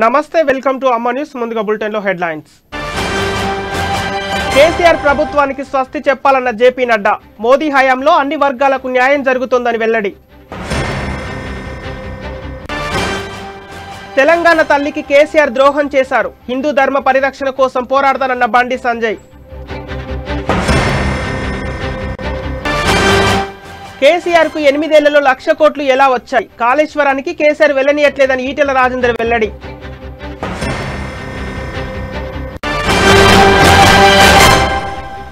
నమస్తే welcome to అమ్మ news ముందుగా బులెటిన్ లో హెడ్లైన్స్ కేసీఆర్ ప్రభుత్వానికి స్వస్తి చెప్పాలన్న జేపీ నడ్డా మోదీ హయాంలో అన్ని వర్గాలకు న్యాయం జరుగుతుందని వెల్లడి తెలంగాణ తల్లికి కేసీఆర్ ద్రోహం చేశారు హిందూ ధర్మ పరిరక్షణ కోసం పోరాడతానన్న బండి సంజయ్ కేసీఆర్ కు 8 ఏళ్లలో 1,00,000 కోట్లు ఎలా వచ్చాయి కాళేశ్వరానికి కేసీఆర్ వెళ్లనీయట్లేదని ఈటెల రాజేందర్ వెల్లడి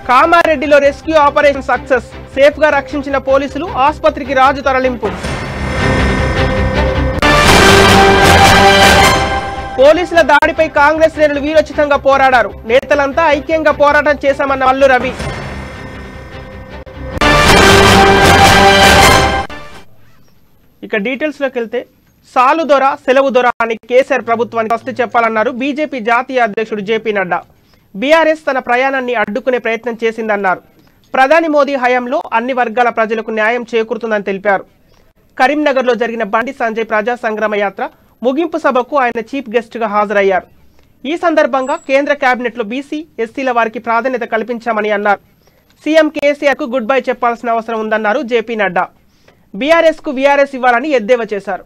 కామారెడ్డిలో రెస్క్యూ ఆపరేషన్ సక్సెస్ సేఫ్ గా రక్షించిన పోలీసులు ఆసుపత్రికి రాజు తరలింపు పోలీసుల దాడిపై కాంగ్రెస్ శ్రేణులు వీరోచితంగా పోరాడారు నేతలంతా ఐక్యంగా పోరాటం చేశామన్న మల్లు రవి ఇక డీటెయిల్స్ లోకి వెళ్తే సాలు దొర సెలవు దొర అని కేసీఆర్ ప్రభుత్వానికి స్పష్టి చెప్పాలన్నారు బీజేపీ జాతీయ అధ్యక్షుడు జేపీ నడ్డా బీఆర్ఎస్ తన ప్రయాణాన్ని అడ్డుకునే ప్రయత్నం చేసిందన్నారు ప్రధాని మోదీ హయాంలో అన్ని వర్గాల ప్రజలకు న్యాయం చేకూరుతుందని తెలిపారు కరీంనగర్లో జరిగిన బండి సంజయ్ ప్రజా సంగ్రామ యాత్ర ముగింపు సభకు ఆయన చీఫ్ గెస్ట్ గా హాజరయ్యారు ఈ సందర్భంగా కేంద్ర కేబినెట్ లో బీసీ ఎస్సీల వారికి ప్రాధాన్యత కల్పించామని అన్నారు సీఎం కేసీఆర్ కు గుడ్ బై చెప్పాల్సిన అవసరం ఉందన్నారు జేపీ నడ్డా బీఆర్ఎస్ కు వీఆర్ఎస్ ఇవ్వాలని ఎద్దేవా చేశారు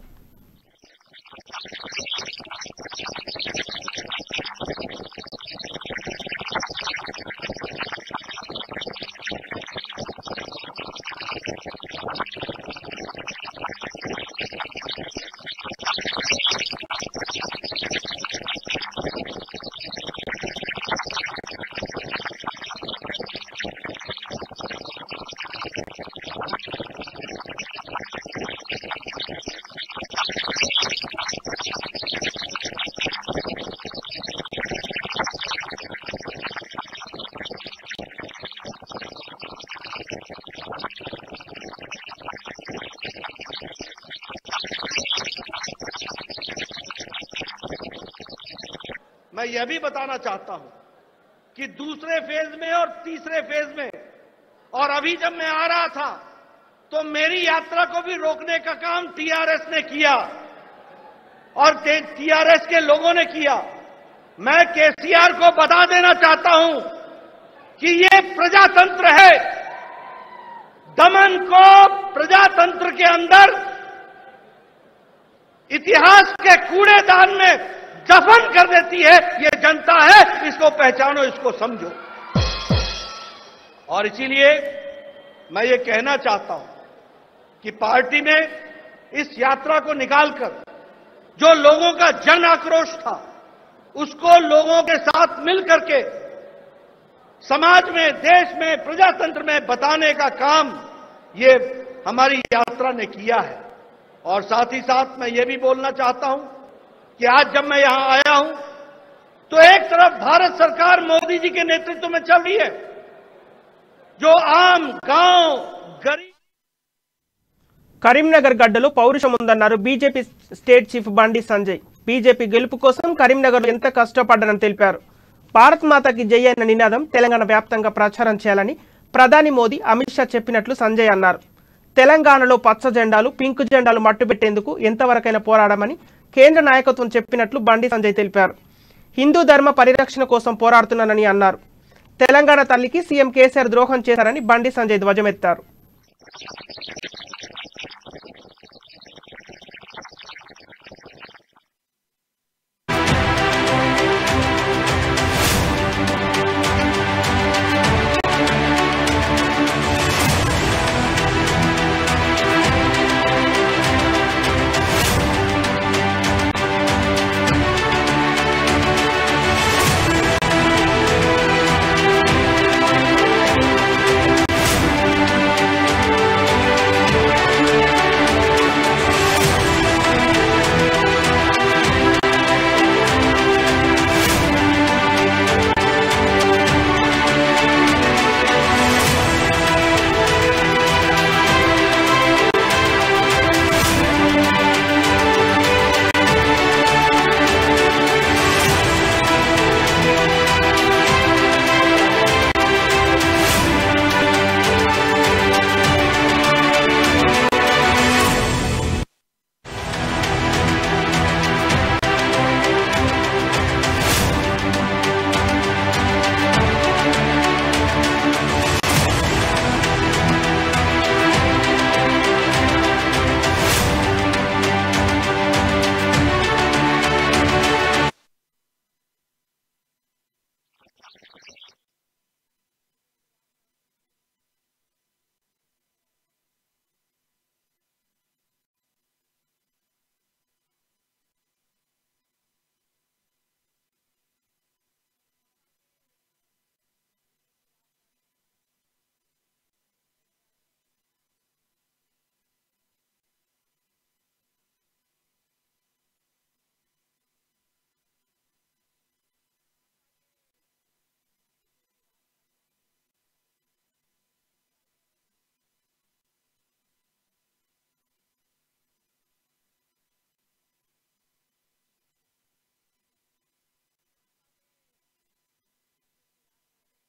मैं यह भी बताना चाहता हूं कि दूसरे फेज में और तीसरे फेज में और अभी जब मैं आ रहा था तो मेरी यात्रा को भी रोकने का काम टीआरएस ने किया और टीआरएस के लोगों ने किया। मैं केसीआर को बता देना चाहता हूं कि ये प्रजातंत्र है। दमन को प्रजातंत्र के अंदर इतिहास के कूड़ेदान में दफन कर देती है ये जनता है। इसको पहचानो, इसको समझो। और इसीलिए मैं ये कहना चाहता हूं कि पार्टी ने इस यात्रा को निकालकर जो लोगों का जन आक्रोश था उसको लोगों के साथ मिलकर के समाज में, देश में, प्रजातंत्र में बताने का काम ये हमारी यात्रा ने किया है। और साथ ही साथ मैं ये भी बोलना चाहता हूं कि आज जब मैं यहां आया हूं तो एक तरफ भारत सरकार मोदी जी के नेतृत्व में चल रही है, जो आम गांव गरीब కరీంనగర్ గడ్డలో పౌరుషం ఉందన్నారు BJP state chief Bandi Sanjay BJP గెలుపు కోసం కరీంనగర్ ఎంత కష్టపడ్డారని తెలిపారు భారత్ మాతాకి జై అన్న నినాదం తెలంగాణ వ్యాప్తంగా ప్రచారం చేయాలని ప్రధాని మోదీ అమిత్ షా చెప్పినట్లు సంజయ్ అన్నారు తెలంగాణలో పచ్చ జెండాలు పింక్ జెండాలు మట్టుబెట్టేందుకు ఎంతవరకైనా పోరాడమని కేంద్ర నాయకత్వం చెప్పినట్లు బండి సంజయ్ తెలిపారు హిందూ ధర్మ పరిరక్షణ కోసం పోరాడుతున్నానని అన్నారు తెలంగాణ తల్లికి సీఎం కేసీఆర్ ద్రోహం చేశారని బండి సంజయ్ ధ్వజమెత్తారు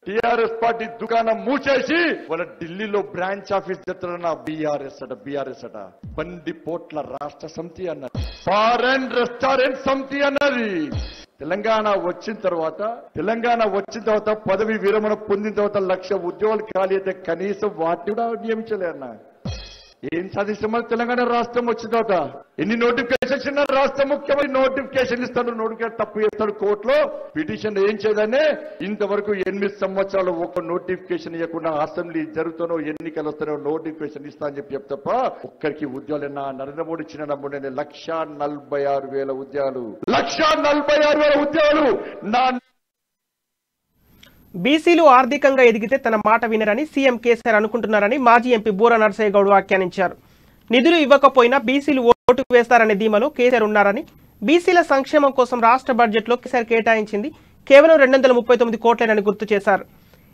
టీఆర్ఎస్ పార్టీ దుకాణం మూసేసి వాళ్ళ ఢిల్లీలో బ్రాంచ్ ఆఫీస్ తెస్తారన్న బీఆర్ఎస్ అట బండి పోట్ల రాష్ట్ర సమితి అన్నది, ఫారెన్ రెస్టారెంట్ సమితి అన్నది. తెలంగాణ వచ్చిన తర్వాత పదవి విరమణ పొందిన తర్వాత 1,00,000 ఉద్యోగాలు ఖాళీ అయితే కనీసం వాటిని కూడా నియమించలే అన్న. ఏం సాధిస్తామని తెలంగాణ రాష్ట్రం వచ్చిన తర్వాత ఎన్ని నోటిఫికేషన్స్ ఇన్నా రాష్ట్ర ముఖ్యమంత్రి నోటిఫికేషన్ ఇస్తాడు, నోటిఫికేషన్ తప్పు చేస్తాడు కోర్టులో పిటిషన్ ఏం చేయదనే ఇంతవరకు 8 సంవత్సరాలు ఒక నోటిఫికేషన్ ఇవ్వకుండా అసెంబ్లీ జరుగుతానో ఎన్నికలు వస్తానో నోటిఫికేషన్ ఇస్తా అని చెప్పి తప్ప ఒక్కరికి ఉద్యోగాలు నరేంద్ర మోడీ ఇచ్చిన నమ్ముడే 1,46,000 ఉద్యోగాలు 1,46,000 ఉద్యోగాలు నా బీసీలు ఆర్థికంగా ఎదిగితే తన మాట వినరని సీఎం కేసీఆర్ అనుకుంటున్నారని మాజీ ఎంపీ బూర నరసయ్య గౌడ్ వ్యాఖ్యానించారు. నిధులు ఇవ్వకపోయినా బీసీలు ఓటు వేస్తారనే ధీమాలో కేసీఆర్ ఉన్నారని, బీసీల సంక్షేమం కోసం రాష్ట్ర బడ్జెట్లో కేసీఆర్ కేటాయించింది కేవలం 239 కోట్లేనని గుర్తు చేశారు.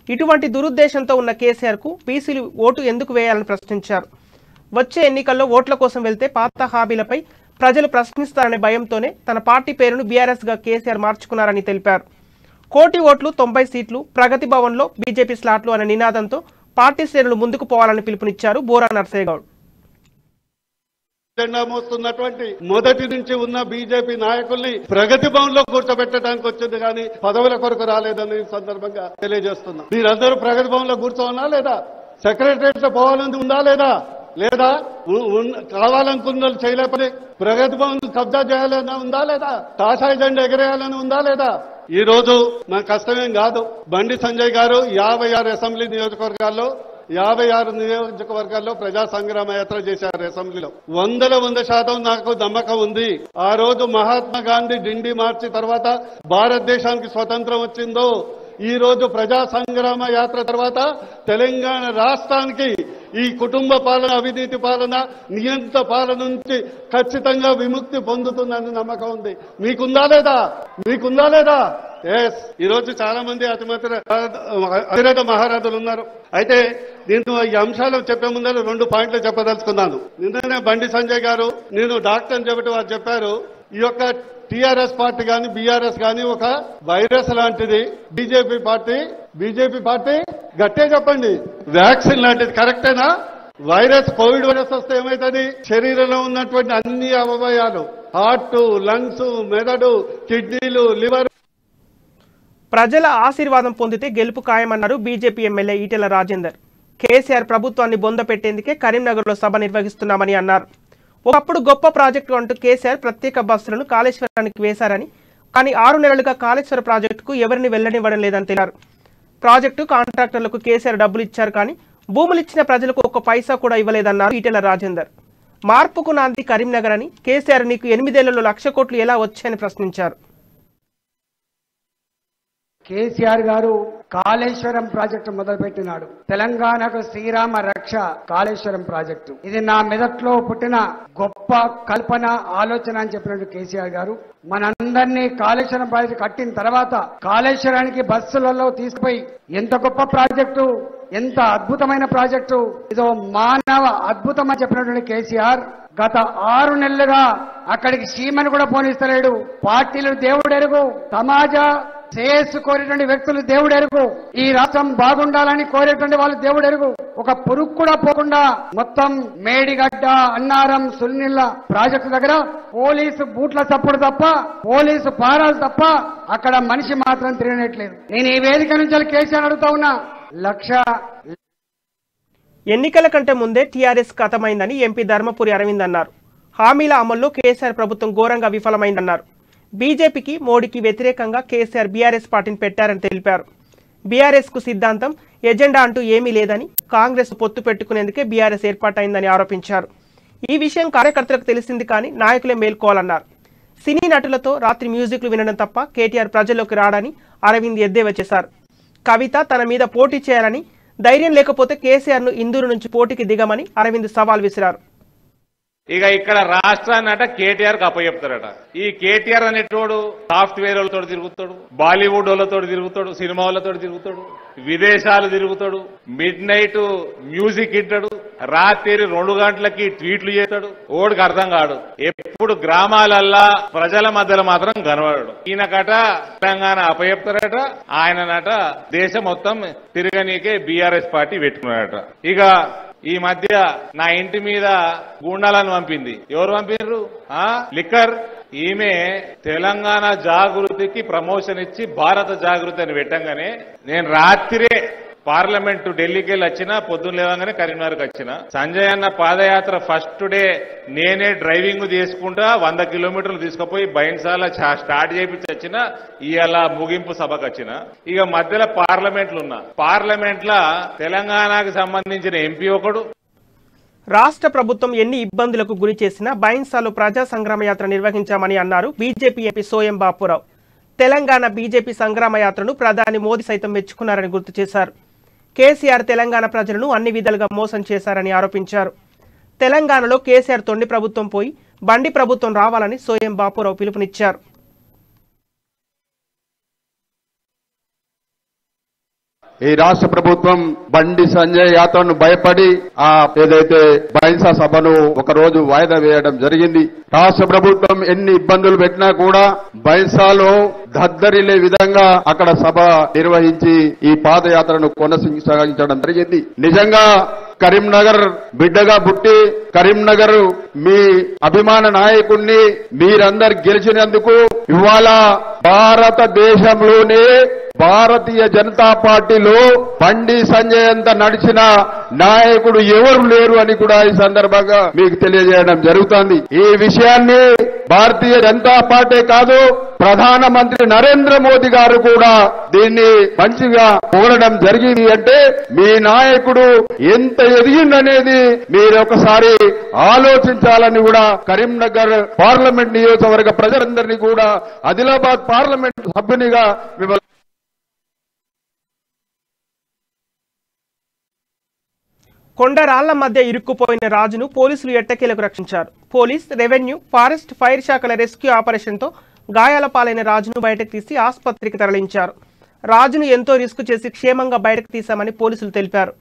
ఇటువంటి దురుద్దేశంతో ఉన్న కేసీఆర్కు బీసీలు ఓటు ఎందుకు వేయాలని ప్రశ్నించారు. వచ్చే ఎన్నికల్లో ఓట్ల కోసం వెళ్తే పాత హామీలపై ప్రజలు ప్రశ్నిస్తారనే భయంతోనే తన పార్టీ పేరును బీఆర్ఎస్గా కేసీఆర్ మార్చుకున్నారని తెలిపారు. 1 కోటి ఓట్లు 90 సీట్లు ప్రగతి భవన్లో బీజేపీ స్లాట్లు అనే నినాదంతో పార్టీ శ్రేణులు ముందుకు పోవాలని పిలుపునిచ్చారు బోరా నరసయ్య గౌడ్. జెండా మోస్తున్నటువంటి మొదటి నుంచి ఉన్న బీజేపీ నాయకుల్ని ప్రగతి భవన్ లో కూర్చోబెట్టడానికి వచ్చింది కానీ పదవుల కొరకు రాలేదని సందర్భంగా తెలియజేస్తున్నాం. మీరందరూ ప్రగతి భవన్ లో కూర్చోవాలా లేదా? సెక్రటరియట్ లో పోవాలని ఉందా లేదా? లేదా కావాలనుకున్న చేయలేపని ప్రగతి భవన్ కబ్జా చేయాలని ఉందా లేదా? కాషాయ జెండా ఎగరేయాలని ఉందా లేదా? ఈ రోజు మన కష్టమేం కాదు. బండి సంజయ్ గారు 56 అసెంబ్లీ నియోజకవర్గాల్లో 56 నియోజకవర్గాల్లో ప్రజా సంగ్రామ యాత్ర చేశారు. అసెంబ్లీలో 100% నాకు నమ్మకం ఉంది. ఆ రోజు మహాత్మా గాంధీ డిండి మార్చి తర్వాత భారతదేశానికి స్వతంత్రం వచ్చిందో, ఈ రోజు ప్రజా సంగ్రామ యాత్ర తర్వాత తెలంగాణ రాష్ట్రానికి ఈ కుటుంబ పాలన, అవినీతి పాలన, నియంత్ర పాలన నుంచి ఖచ్చితంగా విముక్తి పొందుతుందని నమ్మకం ఉంది. మీకుందా లేదా? ఎస్. ఈ రోజు చాలా మంది అతిరథ మహారాజులు ఉన్నారు. అయితే నేను ఈ అంశాలు చెప్పే ముందర 2 పాయింట్లు చెప్పదలుచుకున్నాను. నిన్ననే బండి సంజయ్ గారు నేను డాక్టర్ అని చెప్పి వారు చెప్పారు, ఈ యొక్క టీఆర్ఎస్ పార్టీ కానీ బీఆర్ఎస్ కానీ ఒక వైరస్ లాంటిది. బీజేపీ పార్టీ గట్టే చెప్పండి, వ్యాక్సిన్ లాంటిది. కరెక్టేనా? వైరస్, కోవిడ్ వైరస్ వస్తే ఏమైతుంది? శరీరంలో ఉన్నటువంటి అన్ని అవయవాలు, హార్ట్, లంగ్స్, మెదడు, కిడ్నీలు, లివర్. ప్రజల ఆశీర్వాదం పొందితే గెలుపు ఖాయమన్నారు బీజేపీ ఎమ్మెల్యే ఈటెల రాజేందర్. కేసీఆర్ ప్రభుత్వాన్ని బొంద పెట్టేందుకే కరీంనగర్లో సభ నిర్వహిస్తున్నామని అన్నారు. ఒకప్పుడు గొప్ప ప్రాజెక్టు అంటూ కేసీఆర్ ప్రత్యేక బస్సులను కాళేశ్వరానికి వేశారని, కానీ 6 నెలలుగా కాళేశ్వర ప్రాజెక్టుకు ఎవరిని వెళ్లనివ్వడం లేదని తెలిపారు. ప్రాజెక్టు కాంట్రాక్టర్లకు కేసీఆర్ డబ్బులు ఇచ్చారు, కానీ భూములు ఇచ్చిన ప్రజలకు 1 పైసా కూడా ఇవ్వలేదన్నారు ఈటెల రాజేందర్. మార్పుకు నాంది కరీంనగర్ అని, కేసీఆర్ నీకు 8 ఏళ్లలో 1,00,000 కోట్లు ఎలా వచ్చాయని ప్రశ్నించారు. కేసీఆర్ గారు కాళేశ్వరం ప్రాజెక్టు మొదలుపెట్టినాడు. తెలంగాణకు శ్రీరామ రక్ష కాళేశ్వరం ప్రాజెక్టు. ఇది నా మెదట్లో పుట్టిన గొప్ప కల్పన, ఆలోచన అని చెప్పినట్టు కేసీఆర్ గారు మనందరినీ కాళేశ్వరం ప్రాజెక్టు కట్టిన తర్వాత కాళేశ్వరానికి బస్సులలో తీసుకుపోయి ఎంత గొప్ప ప్రాజెక్టు, ఎంత అద్భుతమైన ప్రాజెక్టు, ఇదో మానవ అద్భుతం అని చెప్పినటువంటి కేసీఆర్ గత 6 నెలలుగా అక్కడికి సీమను కూడా పోనిస్తలేడు. పార్టీలు దేవుడెరుగు, సమాజ శ్రేయస్సు కోరేటువంటి వ్యక్తులు దేవుడెరుగు, ఈ రాష్ట్రం బాగుండాలని కోరేటువంటి వాళ్ళు దేవుడెరుగు. ఒక పురుగు కూడా పోకుండా మొత్తం మేడిగడ్డ, అన్నారం, సుల్నిల్ల ప్రాజెక్టు దగ్గర పోలీసు బూట్ల చప్పుడు తప్ప, పోలీసు పారాలు తప్ప అక్కడ మనిషి మాత్రం తిరగనట్లేదు. నేను ఈ వేదిక నుంచి కేసీఆర్ అడుగుతా ఉన్నా, 1,00,000 ఎన్నికల కంటే ముందే టీఆర్ఎస్ ఖతమైందని ఎంపీ ధర్మపురి అరవింద్ అన్నారు. హామీల అమల్లో కేసీఆర్ ప్రభుత్వం ఘోరంగా విఫలమైందన్నారు. బీజేపీకి, మోడీకి వ్యతిరేకంగా కేసీఆర్ బీఆర్ఎస్ పార్టీని పెట్టారని తెలిపారు. బీఆర్ఎస్ కు సిద్ధాంతం, ఎజెండా అంటూ ఏమీ లేదని, కాంగ్రెస్ పొత్తు పెట్టుకునేందుకే బీఆర్ఎస్ ఏర్పాటైందని ఆరోపించారు. ఈ విషయం కార్యకర్తలకు తెలిసింది, కానీ నాయకులే మేల్కోవాలన్నారు. సినీ నటులతో రాత్రి మ్యూజిక్లు వినడం తప్ప కేటీఆర్ ప్రజల్లోకి రాడని అరవింద్ ఎద్దేవా చేశారు. కవిత తన మీద పోటీ చేయాలని, ధైర్యం లేకపోతే కేసీఆర్ ను ఇందూరు నుంచి పోటీకి దిగమని అరవింద్ సవాల్ విసిరారు. ఇక ఇక్కడ రాష్ట్రాన్నట కేటీఆర్ కి అప్పచెప్తారట. ఈ కేటీఆర్ అనేటోడు సాఫ్ట్వేర్ వాళ్ళతో తిరుగుతాడు, బాలీవుడ్ వాళ్ళతో తిరుగుతాడు, సినిమా వాళ్ళతో తిరుగుతాడు, విదేశాలు తిరుగుతాడు, మిడ్ నైట్ మ్యూజిక్ వింటాడు, రాత్రి 2 గంటలకి ట్వీట్లు చేస్తాడు. ఓడికి అర్థం కాడు. ఎప్పుడు గ్రామాలల్లా ప్రజల మధ్యలో మాత్రం కనబడాడు. ఈయనకట తెలంగాణ అప్పచెప్తారట, ఆయననట దేశం మొత్తం తిరగనీకే బీఆర్ఎస్ పార్టీ పెట్టుకున్నాడట. ఇక ఈ మధ్య నా ఇంటి మీద గూండాలను పంపింది. ఎవరు పంపినారు? లిక్కర్. ఈమె తెలంగాణ జాగృతికి ప్రమోషన్ ఇచ్చి భారత జాగృతి అని పెట్టంగానే నేను రాత్రే పార్లమెంటు ఢిల్లీకి వెళ్ళి వచ్చిన, పొద్దున్న లేవగానే కరీంనగర్కి వచ్చిన. సంజయ్ అన్న పాదయాత్ర ఫస్ట్ డే నేనే డ్రైవింగ్ తీసుకుంటా 100 కిలోమీటర్లు తీసుకుపోయి బైన్సాల స్టార్ట్ చేయించి వచ్చిన. ఇవాళ ముగింపు సభకు వచ్చిన. ఇక మధ్యలో పార్లమెంట్ల తెలంగాణకు సంబంధించిన ఎంపీ ఒకడు. రాష్ట్ర ప్రభుత్వం ఎన్ని ఇబ్బందులకు గురి చేసినా బైన్సాలో ప్రజా సంగ్రామ యాత్ర నిర్వహించామని అన్నారు BJP MP Soyam Bapurao. Telangana BJP సంగ్రామ యాత్రను ప్రధాని మోదీ సైతం మెచ్చుకున్నారని గుర్తు చేశారు. కేసీఆర్ తెలంగాణ ప్రజలను అన్ని విధాలుగా మోసం చేశారని ఆరోపించారు. తెలంగాణలో కేసీఆర్ తొండి ప్రభుత్వం పోయి బండి ప్రభుత్వం రావాలని సోయం బాపురావు పిలుపునిచ్చారు. ఈ రాష్ట్ర ప్రభుత్వం బండి సంజయ్ యాత్రను భయపడి ఏదైతే బైన్సా సభను ఒక రోజు వాయిదా వేయడం జరిగింది. రాష్ట్ర ప్రభుత్వం ఎన్ని ఇబ్బందులు పెట్టినా కూడా బైన్సాలో దద్దరిలే విధంగా అక్కడ సభ నిర్వహించి ఈ పాదయాత్రను కొనసాగించడం జరిగింది. నిజంగా కరీంనగర్ బిడ్డగా పుట్టి కరీంనగర్ మీ అభిమాన నాయకుడిని మీరందరు గెలిచినందుకు ఇవాళ భారతదేశంలోనే భారతీయ జనతా పార్టీలో బండి సంజయ్ అంత నడిచిన నాయకుడు ఎవరు లేరు అని కూడా ఈ సందర్భంగా మీకు తెలియజేయడం జరుగుతోంది. ఈ విషయాన్ని భారతీయ జనతా పార్టీ కాదు, ప్రధానమంత్రి నరేంద్ర మోదీ గారు కూడా దీన్ని మంచిగా పొగడడం జరిగింది. అంటే మీ నాయకుడు ఎంత ఎదిగిందనేది మీరు ఒకసారి ఆలోచించాలని కూడా కరీంనగర్ పార్లమెంట్ నియోజకవర్గ ప్రజలందరినీ కూడా ఆదిలాబాద్ పార్లమెంట్ సభ్యునిగా మిమ్మల్ని కొండరాళ్ల మధ్య ఇరుక్కుపోయిన రాజును పోలీసులు ఎట్టకేలకు రక్షించారు. పోలీస్, రెవెన్యూ, ఫారెస్ట్, ఫైర్ శాఖల రెస్క్యూ ఆపరేషన్తో గాయాల పాలైన రాజును బయటకు తీసి ఆసుపత్రికి తరలించారు. రాజును ఎంతో రిస్క్ చేసి క్షేమంగా బయటకు తీశామని పోలీసులు తెలిపారు.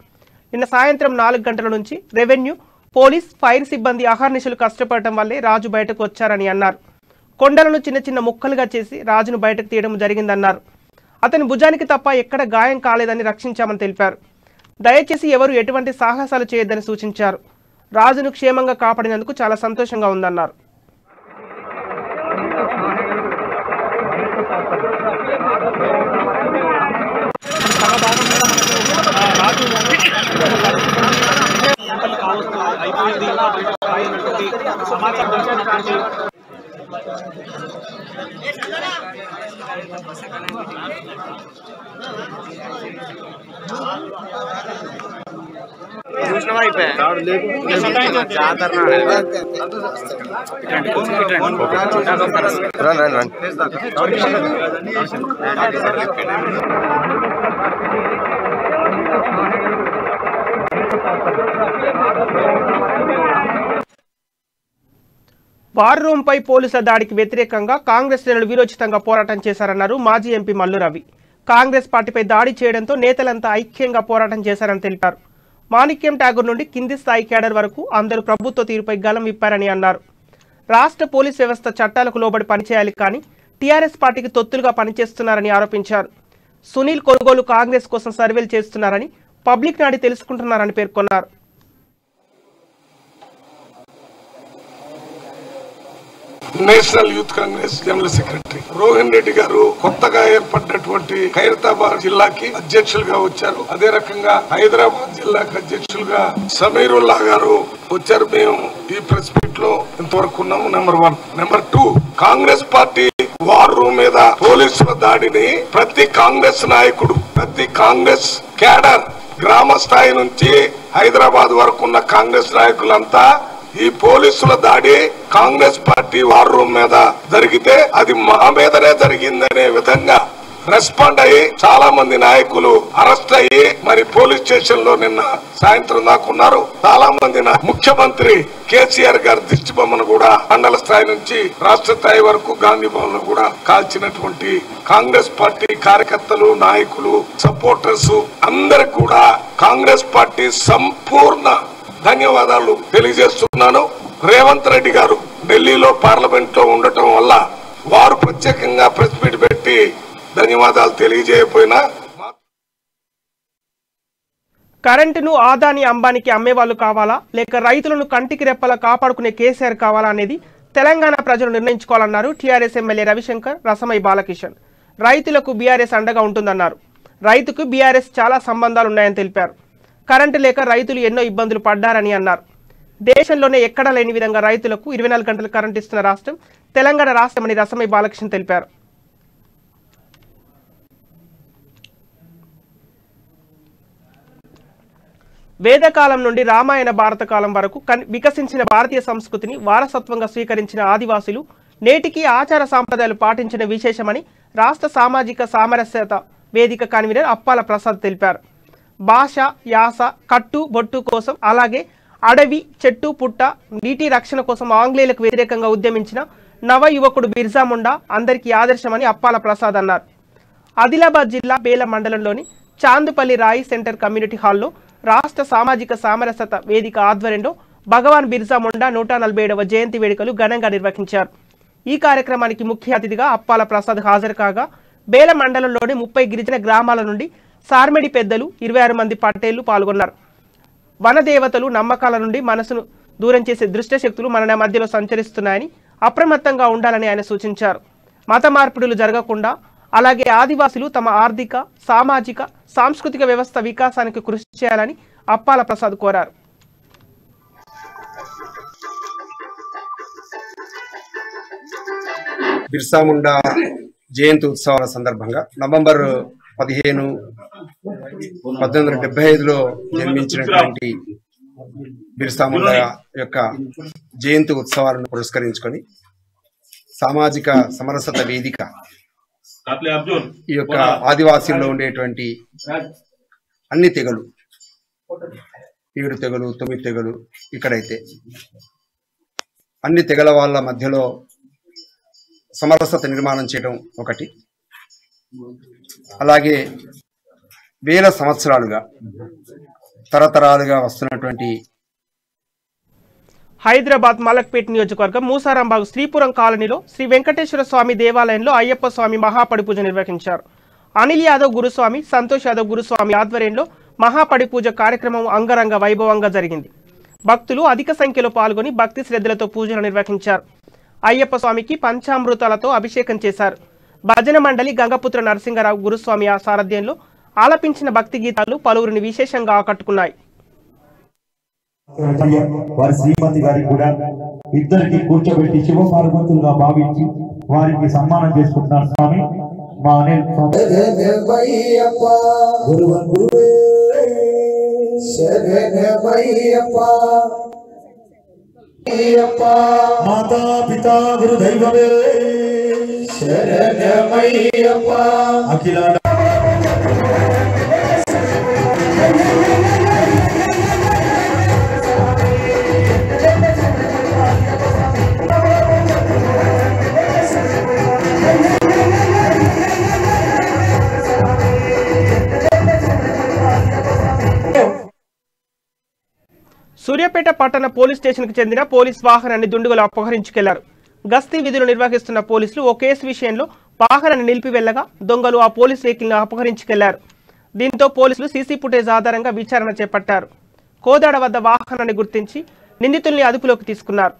నిన్న సాయంత్రం 4 గంటల నుంచి రెవెన్యూ, పోలీస్, ఫైర్ సిబ్బంది అహర్నిశలు కష్టపడటం వల్లే రాజు బయటకు వచ్చారని అన్నారు. కొండలను చిన్న చిన్న ముక్కలుగా చేసి రాజును బయటకు తీయడం జరిగిందన్నారు. అతని భుజానికి తప్ప ఎక్కడ గాయం కాలేదని రక్షించామని తెలిపారు. దయచేసి ఎవరు ఎటువంటి సాహసాలు చేయొద్దని సూచించారు. రాజును క్షేమంగా కాపాడినందుకు చాలా సంతోషంగా ఉందన్నారు. వార్ రూమ్ పై పోలీసుల దాడికి వ్యతిరేకంగా కాంగ్రెస్ శ్రేణులు వీరోచితంగా పోరాటం చేశారన్నారు మాజీ ఎంపీ మల్లు రవి. కాంగ్రెస్ పార్టీపై దాడి చేయడంతో నేతలంతా ఐక్యంగా పోరాటం చేశారని తెలిపారు. మాణిక్యం ఠాగూర్ నుండి కింది స్థాయి క్యాడర్ వరకు అందరూ ప్రభుత్వ తీరుపై గలం విప్పారని అన్నారు. రాష్ట్ర పోలీస్ వ్యవస్థ చట్టాలకు లోబడి పనిచేయాలి, కానీ టీఆర్ఎస్ పార్టీకి తొత్తులుగా పనిచేస్తున్నారని ఆరోపించారు. సునీల్ కొనుగోలు కాంగ్రెస్ కోసం సర్వేలు చేస్తున్నారని, పబ్లిక్ నాడి తెలుసుకుంటున్నారని పేర్కొన్నారు. National youth Congress general secretary Rohan Reddy గారు కొత్తగా ఏర్పడినటువంటి ఖైరతాబాద్ జిల్లాకి అధ్యక్షులుగా వచ్చారు. అదే రకంగా హైదరాబాద్ జిల్లాకి అధ్యక్షులుగా సమీరుల్లా గారు వచ్చారు. మేము ఈ ప్రెస్ మీట్ లో ఇంతవరకు ఉన్నాము. Number 1. Number 2, Congress party war room మీద పోలీసుల దాడిని ప్రతి కాంగ్రెస్ నాయకుడు, ప్రతి కాంగ్రెస్ క్యాడర్, గ్రామ స్థాయి నుంచి హైదరాబాద్ వరకు ఉన్న కాంగ్రెస్ నాయకులంతా ఈ పోలీసుల దాడి కాంగ్రెస్ పార్టీ వార్ రూమ్ మీద జరిగితే అది మా మీదనే జరిగిందనే విధంగా రెస్పాండ్ అయ్యి చాలా మంది నాయకులు అరెస్ట్ అయ్యి మరి పోలీస్ స్టేషన్ లో నిన్న సాయంత్రం దాకా ఉన్నారు. చాలా మంది ముఖ్యమంత్రి కేసీఆర్ గారి దిష్టి బొమ్మను కూడా మండల స్థాయి నుంచి రాష్ట్ర స్థాయి వరకు గాంధీ భవన్ లో కూడా కాల్చినటువంటి కాంగ్రెస్ పార్టీ కార్యకర్తలు, నాయకులు, సపోర్టర్స్ అందరికి కూడా కాంగ్రెస్ పార్టీ సంపూర్ణ ధన్యవాదాలు తెలియజేస్తున్నాను. రేవంత్ రెడ్డి గారు ఢిల్లీలో పార్లమెంట్ లో ఉండటం వల్ల వారు ప్రత్యేకంగా ప్రెస్ మీట్ పెట్టి ధన్యవాదాలు తెలియజేయకపోయినా కరెంటును ఆదాని అంబానికి అమ్మేవాళ్ళు కావాలా లేక రైతులను కంటికి రెప్పలా కాపాడుకునే కేసీఆర్ కావాలా అనేది తెలంగాణ ప్రజలు నిర్ణయించుకోవాలన్నారు టీఆర్ఎస్ ఎమ్మెల్యే రవిశంకర్ రసమై బాలకిషన్. రైతులకు బీఆర్ఎస్ అండగా ఉంటుందన్నారు. రైతుకు బీఆర్ఎస్ చాలా సంబంధాలు ఉన్నాయని తెలిపారు. కరెంటు లేక రైతులు ఎన్నో ఇబ్బందులు పడ్డారని అన్నారు. దేశంలోనే ఎక్కడా లేని విధంగా రైతులకు 24 గంటలు కరెంటు ఇస్తున్న రాష్ట్రం తెలంగాణ రాష్ట్రమని రసమై బాలకృష్ణ తెలిపారు. వేదకాలం నుండి రామాయణ భారత కాలం వరకు వికసించిన భారతీయ సంస్కృతిని వారసత్వంగా స్వీకరించిన ఆదివాసులు నేటికి ఆచార సాంప్రదాయాలు పాటించిన విశేషమని రాష్ట్ర సామాజిక సామరస్యత వేదిక కన్వీనర్ అప్పాల ప్రసాద్ తెలిపారు. భాష, యాస, కట్టు, బొట్టు కోసం అలాగే అడవి, చెట్టు, పుట్ట, నీటి రక్షణ కోసం ఆంగ్లేయులకు వ్యతిరేకంగా ఉద్యమించిన నవ యువకుడు బిర్జా ముండా అందరికీ ఆదర్శమని అప్పాల ప్రసాద్ అన్నారు. ఆదిలాబాద్ జిల్లా బేల మండలంలోని చాందుపల్లి రాయి సెంటర్ కమ్యూనిటీ హాల్లో రాష్ట్ర సామాజిక సామరస్యత వేదిక ఆధ్వర్యంలో భగవాన్ బిర్జా ముండా 147వ జయంతి వేడుకలు ఘనంగా నిర్వహించారు. ఈ కార్యక్రమానికి ముఖ్య అతిథిగా అప్పాల ప్రసాద్ హాజరు కాగా బేల మండలంలోని 30 గిరిజన గ్రామాల నుండి సార్మెడి పెద్దలు 26 మంది పట్టేళ్లు పాల్గొన్నారు. వనదేవతలు నమ్మకాల నుండి మనసును దూరం చేసే దుష్ట శక్తులు మన మధ్యలో సంచరిస్తున్నాయని అప్రమత్తంగా ఉండాలని ఆయన సూచించారు. మత మార్పిడులు జరగకుండా అలాగే ఆదివాసులు తమ ఆర్థిక, సామాజిక, సాంస్కృతిక వ్యవస్థ వికాసానికి కృషి చేయాలని అప్పాల ప్రసాద్ కోరారు. బిర్సా ముండా జయంతి ఉత్సవాల సందర్భంగా నవంబర్ 15, 1875లో జన్మించినటువంటి బిర్సా ముండా యొక్క జయంతి ఉత్సవాలను పురస్కరించుకొని సామాజిక సమరసత వేదిక ఈ యొక్క ఆదివాసీల్లో ఉండేటువంటి అన్ని తెగలు 7 తెగలు 9 తెగలు ఇక్కడైతే అన్ని తెగల వాళ్ళ మధ్యలో సమరసత నిర్మాణం చేయడం ఒకటి, అలాగే వేల సంవత్సరాలుగా తరతరాలుగా వస్తున్నటువంటి హైదరాబాద్ మలక్పేట్ నియోజకవర్గం మూసారాంబాగ్ శ్రీపురం కాలనీలో శ్రీ వెంకటేశ్వర స్వామి దేవాలయంలో అయ్యప్ప స్వామి మహాపడి పూజ నిర్వహించారు. అనిల్ యాదవ్ గురుస్వామి, సంతోష్ యాదవ్ గురుస్వామి ఆధ్వర్యంలో మహాపడి పూజ కార్యక్రమం అంగరంగ వైభవంగా జరిగింది. భక్తులు అధిక సంఖ్యలో పాల్గొని భక్తి శ్రద్ధలతో పూజలు నిర్వహించారు. అయ్యప్ప స్వామికి పంచామృతాలతో అభిషేకం చేశారు. భజన మండలి గంగపుత్ర నరసింగరావు గురుస్వామి సారథ్యంలో ఆలపించిన భక్తి గీతాలు పలువురిని విశేషంగా ఆకట్టుకున్నాయి. వారి శ్రీమతి గారికి కూడా ఇద్దరికి కూర్చోబెట్టి శివ పార్వతులుగా భావించి వారికి సన్మానం చేసుకుంటున్నారు. స్వామి మా అనిల్ మాతా పితా గురు దైవమే అఖిల సూర్యాపేట పట్టణ పోలీస్ స్టేషన్కు చెందిన పోలీస్ వాహనాన్ని దుండగులు అపహరించుకెళ్లారు. గస్తీ విధులు నిర్వహిస్తున్న పోలీసులు ఓ కేసు విషయంలో వాహనాన్ని నిలిపివెళ్లగా దొంగలు ఆ పోలీస్ వెహికల్ను అపహరించుకెళ్లారు. దీంతో పోలీసులు సీసీ ఫుటేజ్ ఆధారంగా విచారణ చేపట్టారు. కోదాడ వద్ద వాహనాన్ని గుర్తించి నిందితుల్ని అదుపులోకి తీసుకున్నారు.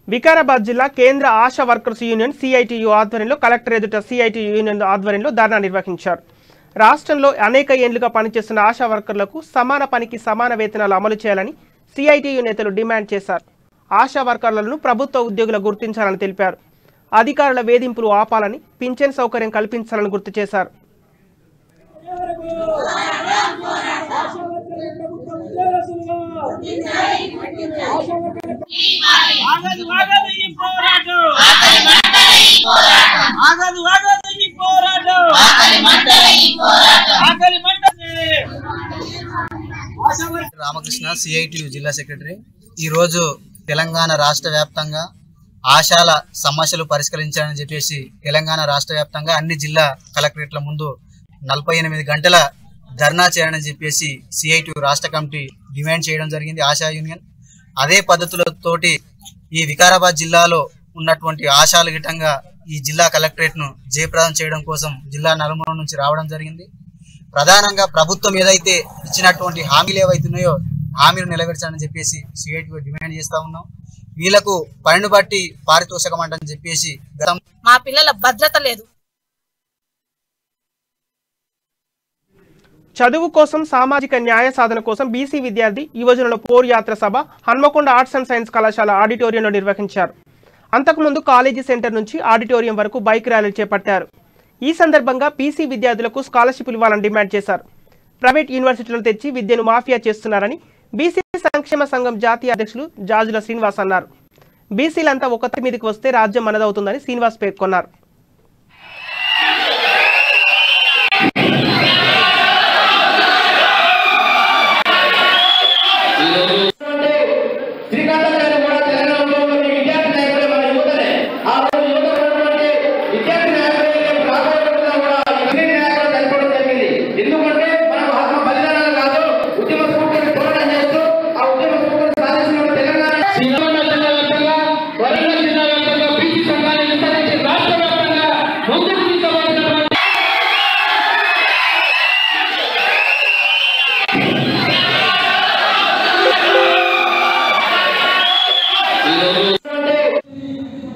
వికారాబాద్ జిల్లా కేంద్ర ఆశా వర్కర్స్ యూనియన్ సిఐటియు ఆధ్వర్యంలో కలెక్టర్ ఎదుట సిఐటియు యూనియన్ ఆధ్వర్యంలో ధర్నా నిర్వహించారు. రాష్ట్రంలో అనేక ఏళ్లుగా పనిచేస్తున్న ఆశా వర్కర్లకు సమాన పనికి సమాన వేతనాలు అమలు చేయాలని సిఐటియు నేతలు డిమాండ్ చేశారు. ఆశా వర్కర్లను ప్రభుత్వ ఉద్యోగులు గుర్తించాలని తెలిపారు. అధికారుల వేధింపులు ఆపాలని, పింఛన్ సౌకర్యం కల్పించాలని గుర్తు చేశారు. ఆగదు ఈ పోరాటం రామకృష్ణ, సిఐటియు జిల్లా సెక్రటరీ. ఈరోజు తెలంగాణ రాష్ట్ర వ్యాప్తంగా ఆశాల సమస్యలు పరిష్కరించాలని చెప్పేసి తెలంగాణ రాష్ట్ర వ్యాప్తంగా అన్ని జిల్లా కలెక్టరేట్ల ముందు 48 గంటల ధర్నా చేయాలని చెప్పేసి సిఐటియు రాష్ట్ర కమిటీ డిమాండ్ చేయడం జరిగింది, ఆశా యూనియన్. అదే పద్ధతులతోటి ఈ వికారాబాద్ జిల్లాలో ఉన్నటువంటి ఆశాల గిట్టంగా ఈ జిల్లా కలెక్టరేట్ను జయప్రదం చేయడం కోసం జిల్లా నలుమూల నుంచి రావడం జరిగింది. ప్రధానంగా ప్రభుత్వం ఏదైతే ఇచ్చినటువంటి హామీలు ఏవైతున్నాయో హామీలు నెరవేర్చాలని చెప్పేసి సిఐటియు డిమాండ్ చేస్తా ఉన్నాం. వీళ్లకు పనిని బట్టి పారితోషికం అంటని చెప్పేసి మా పిల్లల భద్రత లేదు. చదువు కోసం సామాజిక న్యాయ సాధన కోసం బీసీ విద్యార్థి యువజనుల పోరు యాత్ర సభ హన్మకొండ ఆర్ట్స్ అండ్ సైన్స్ కళాశాల ఆడిటోరియంలో నిర్వహించారు. అంతకుముందు కాలేజీ సెంటర్ నుంచి ఆడిటోరియం వరకు బైక్ ర్యాలీ చేపట్టారు. ఈ సందర్భంగా బీసీ విద్యార్థులకు స్కాలర్షిప్ ఇవ్వాలని డిమాండ్ చేశారు. ప్రైవేట్ యూనివర్సిటీలను తెచ్చి విద్యను మాఫియా చేస్తున్నారని బీసీ సంక్షేమ సంఘం జాతీయ అధ్యక్షులు జాజుల శ్రీనివాస్ అన్నారు. బీసీలంతా ఒకటి మీదకి వస్తే రాజ్యం మనదవుతుందని శ్రీనివాస్ పేర్కొన్నారు.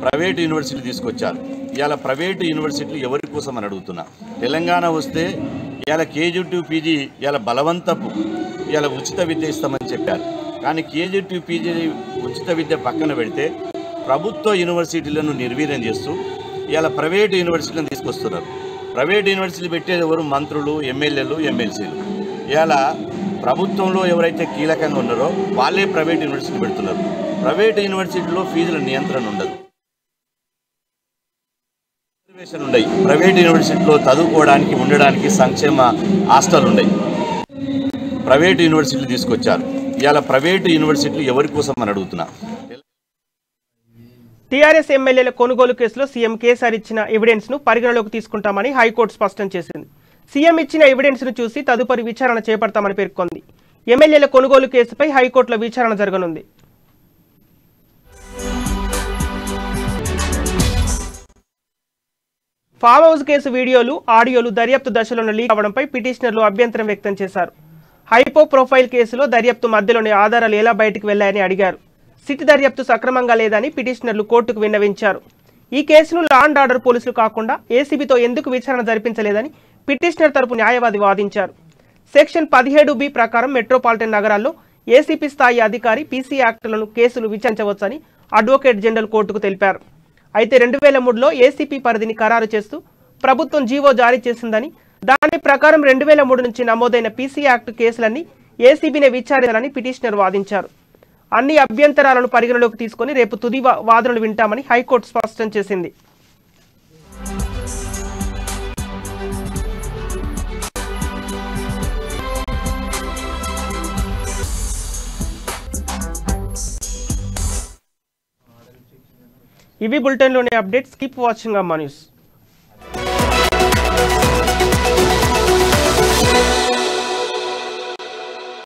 ప్రైవేట్ యూనివర్సిటీ తీసుకొచ్చారు. ఇవాళ ప్రైవేట్ యూనివర్సిటీలు ఎవరి కోసం అని అడుగుతున్నా. తెలంగాణ వస్తే ఇవాళ కేజీ పీజీ ఇవాళ బలవంతపు ఇవాళ ఉచిత విద్య ఇస్తామని చెప్పారు. కానీ కేజీ పీజీ ఉచిత విద్య పక్కన పెడితే ప్రభుత్వ యూనివర్సిటీలను నిర్వీర్యం చేస్తూ ఇవాళ ప్రైవేట్ యూనివర్సిటీలను తీసుకొస్తున్నారు. ప్రైవేట్ యూనివర్సిటీలు పెట్టేది ఎవరు? మంత్రులు, ఎమ్మెల్యేలు, ఎమ్మెల్సీలు. ఇవాళ ప్రభుత్వంలో ఎవరైతే కీలకంగా ఉన్నారో వాళ్ళే ప్రైవేట్ యూనివర్సిటీ పెడుతున్నారు. ప్రైవేట్ యూనివర్సిటీలో ఫీజుల నియంత్రణ ఉండదు, రిజర్వేషన్ ఉన్నాయి. ప్రైవేట్ యూనివర్సిటీలో చదువుకోవడానికి ఉండడానికి సంక్షేమ హాస్టల్ ఉన్నాయి. ప్రైవేట్ యూనివర్సిటీలు తీసుకొచ్చారు. ఇవాళ ప్రైవేట్ యూనివర్సిటీలు ఎవరి కోసం అని అడుగుతున్నా. టీఆర్ఎస్ ఎమ్మెల్యేల కొనుగోలు కేసులో సీఎం కేసీఆర్ ఇచ్చిన ఎవిడెన్స్ ను పరిగణలోకి తీసుకుంటామని హైకోర్టు స్పష్టం చేసింది. సీఎం ఇచ్చిన ఎవిడెన్స్ ను చూసి తదుపరి విచారణ చేపడతామని పేర్కొంది. ఎమ్మెల్యేల కొనుగోలు కేసుపై హైకోర్టులో విచారణ జరగనుంది. ఫామ్ హౌస్ కేసు వీడియోలు, ఆడియోలు దర్యాప్తు దశలోనే లీక్ అవడంపై పిటిషనర్లు అభ్యంతరం వ్యక్తం చేశారు. హైపో ప్రొఫైల్ కేసులో దర్యాప్తు మధ్యలోనే ఆధారాలు ఎలా బయటకు వెళ్లాయని అడిగారు. సిట్ దర్యాప్తు సక్రమంగా లేదని పిటిషనర్లు కోర్టుకు విన్నవించారు. ఈ కేసును లా అండ్ ఆర్డర్ పోలీసులు కాకుండా ఏసీబీతో ఎందుకు విచారణ జరిపించలేదని పిటిషనర్ తరపు న్యాయవాది వాదించారు. సెక్షన్ 17B ప్రకారం మెట్రోపాలిటన్ నగరాల్లో ఏసీపీ స్థాయి అధికారి పీసీ యాక్టులను కేసులు విచారించవచ్చని అడ్వకేట్ జనరల్ కోర్టుకు తెలిపారు. అయితే 2003లో ఏసీపీ పరిధిని ఖరారు చేస్తూ ప్రభుత్వం జీవో జారీ చేసిందని, దాని ప్రకారం 2003 నుంచి నమోదైన పీసీ యాక్ట్ కేసులన్నీ ఏసీబీనే విచారించాలని పిటిషనర్ వాదించారు. అన్ని అభ్యంతరాలను పరిగణలోకి తీసుకుని రేపు తుది వాదనలు వింటామని హైకోర్టు స్పష్టం చేసింది. ఇవి బులెటిన్లోని అప్డేట్స్. కీప్ వాచింగ్ అమ్మా న్యూస్.